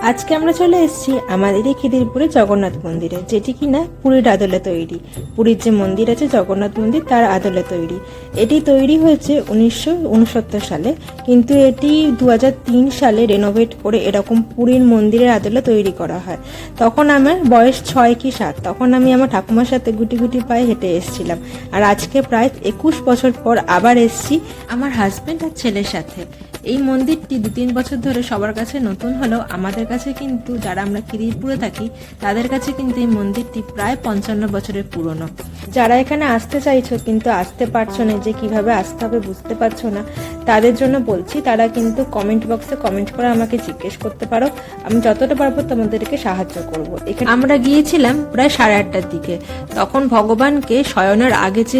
আজকে আমরা চলে এসেছি আমাদের এই খিদিরপুরে জগন্নাথ মন্দিরে, যেটি কিনা পুরীর আদলে তৈরি। পুরীর যে মন্দির আছে জগন্নাথ মন্দির, তার আদলে তৈরি। এটি তৈরি হয়েছে 1969 সালে, কিন্তু এটি 2003 সালে রেনোভেট করে এরকম পুরীর মন্দিরের আদলে তৈরি করা হয়। তখন আমার বয়স 6 কি 7। তখন আমি আমার ঠাকুমার সাথে গুটি গুটি পায়ে হেঁটে এসেছিলাম। আর আজকে প্রায় 21 বছর পর আবার এসেছি আমার হাজবেন্ড আর ছেলের সাথে। এই মন্দিরটি 2-3 বছর ধরে সবার কাছে নতুন হলেও আমাদের কাছে কিন্তু, যারা আমরা খিদিরপুরে থাকি তাদের কাছে কিন্তু এই মন্দিরটি প্রায় 55 বছরের পুরনো। যারা এখানে আসতে চাইছো কিন্তু আসতে পারছো না, যে কিভাবে আসতে হবে বুঝতে পারছো না, তাদের জন্য বলছি, তারা কিন্তু কমেন্ট বক্সে কমেন্ট করে আমাকে জিজ্ঞেস করতে পারো। আমি যতটা পারবো তোমাদেরকে সাহায্য করব। এখানে আমরা গিয়েছিলাম প্রায় 8:30টার দিকে। তখন ভগবানকে শয়নের আগে যে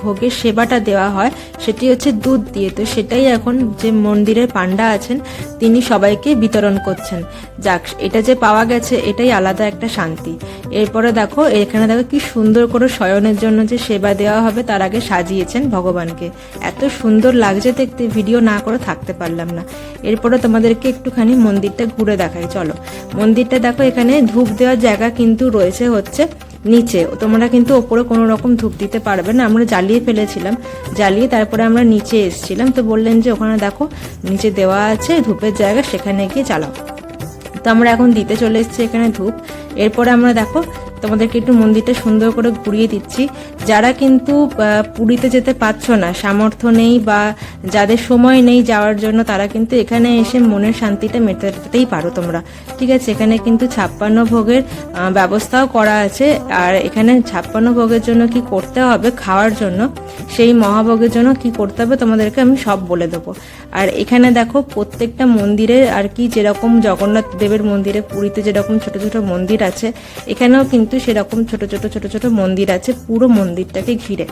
ভোগের সেবাটা দেওয়া হয় সেটি হচ্ছে দুধ দিয়ে। তো সেটাই এখন যে মন্দিরের পান্ডা আছেন তিনি সবাইকে বিতরণ করছেন। যাক, এটা যে পাওয়া গেছে এটাই আলাদা একটা শান্তি। এরপরে দেখো এখানে দেখো কি সুন্দর করে শয়নের জন্য যে সেবা দেওয়া হবে তার আগে সাজিয়েছেন ভগবানকে। এত সুন্দর লাগছে দেখতে, ভিডিও না করে থাকতে পারলাম না। এরপরে তোমাদেরকে একটুখানি মন্দিরটা ঘুরে দেখাই, চলো। মন্দিরটা দেখো, এখানে ধূপ দেওয়ার জায়গা কিন্তু রয়েছে হচ্ছে নিচে। তোমরা কিন্তু ওপরে কোনো রকম ধূপ দিতে পারবে না। আমরা জ্বালিয়ে ফেলেছিলাম, জ্বালিয়ে তারপরে আমরা নিচে এসেছিলাম। তো বললেন যে ওখানে দেখো নিচে দেওয়া আছে ধূপের জায়গা, সেখানে গিয়ে জ্বালাও। তো আমরা এখন দিতে চলে এসেছি এখানে ধূপ। এরপরে আমরা দেখো তোমাদেরকে একটু মন্দিরটা সুন্দর করে ঘুরিয়ে দিচ্ছি। যারা কিন্তু পুরীতে যেতে পারছো না, সামর্থ্য নেই বা যাদের সময় নেই যাওয়ার জন্য, তারা কিন্তু এখানে এসে মনের শান্তিটা মেটাতেই পারো তোমরা। ঠিক আছে, এখানে কিন্তু 56 ভোগের ব্যবস্থাও করা আছে। আর এখানে 56 ভোগের জন্য কি করতে হবে, খাওয়ার জন্য, সেই মহাভোগের জন্য কি করতে হবে তোমাদেরকে আমি সব বলে দেবো। আর এখানে দেখো প্রত্যেকটা মন্দিরে আর কি, যেরকম জগন্নাথ দেবের মন্দিরে পুরীতে যেরকম ছোট ছোট মন্দির আছে, এখানেও কিন্তু সেরকম ছোট ছোট মন্দির আছে পুরো মন্দিরটাকে ঘিরে।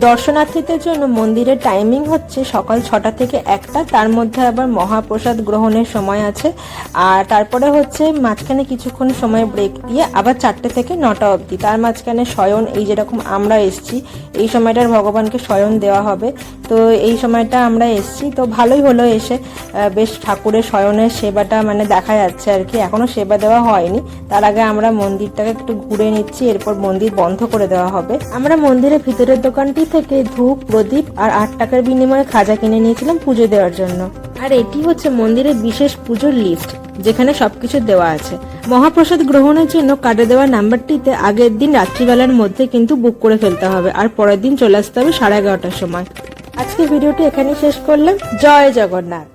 দর্শনার্থীদের জন্য মন্দিরের টাইমিং হচ্ছে সকাল 6টা থেকে 1টা। তার মধ্যে আবার মহাপ্রসাদ গ্রহণের সময় আছে। আর তারপরে হচ্ছে মাঝখানে কিছুক্ষণ সময় ব্রেক দিয়ে আবার 4টে থেকে 9টা অবধি। তার মাঝখানে শয়ন, এই যেরকম আমরা এসছি এই সময়টার ভগবানকে শয়ন দেওয়া হবে। তো এই সময়টা আমরা এসছি, তো ভালোই হলো এসে। বেশ ঠাকুরের শয়নের সেবাটা মানে দেখা যাচ্ছে আর কি। এখনো সেবা দেওয়া হয়নি, তার আগে আমরা মন্দিরটাকে একটু ঘুরে নিচ্ছি, এরপর মন্দির বন্ধ করে দেওয়া হবে। আমরা মন্দিরের ভিতরের দোকানটি থেকে ধূপ, প্রদীপ আর 8 টাকার বিনিময়ে খাজা কিনে নিয়েছিলাম পুজো দেওয়ার জন্য। আর এটি হচ্ছে মন্দিরের বিশেষ পুজোর লিস্ট, যেখানে সবকিছু দেওয়া আছে। মহাপ্রসাদ গ্রহণের জন্য কার্ডে দেওয়া নাম্বারটিতে আগের দিন রাত্রিবেলার মধ্যে কিন্তু বুক করে ফেলতে হবে, আর পরের দিন চলে আসতে হবে 11:30টার সময়। আজকে ভিডিওটি এখানে শেষ করলাম। জয় জগন্নাথ।